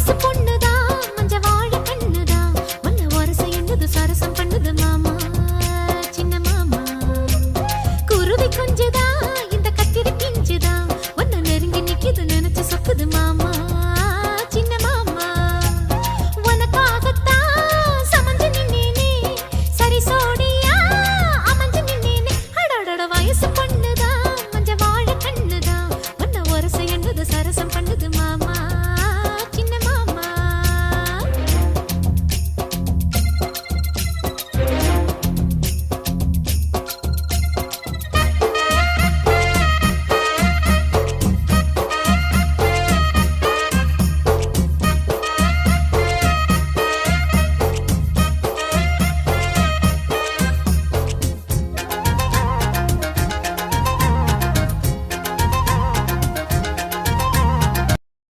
வயசு பொண்ணுதா மஞ்ச வாழ கண்ணுதா உன்ன ஒரச என்னது சரசம் பண்ணுது மாமா சின்ன மாமா குருவி கொஞ்சதா இந்த கத்திரி பிஞ்சுதா உன்ன நெருங்கி நிக்குது நினைச்சு சொக்குது மாமா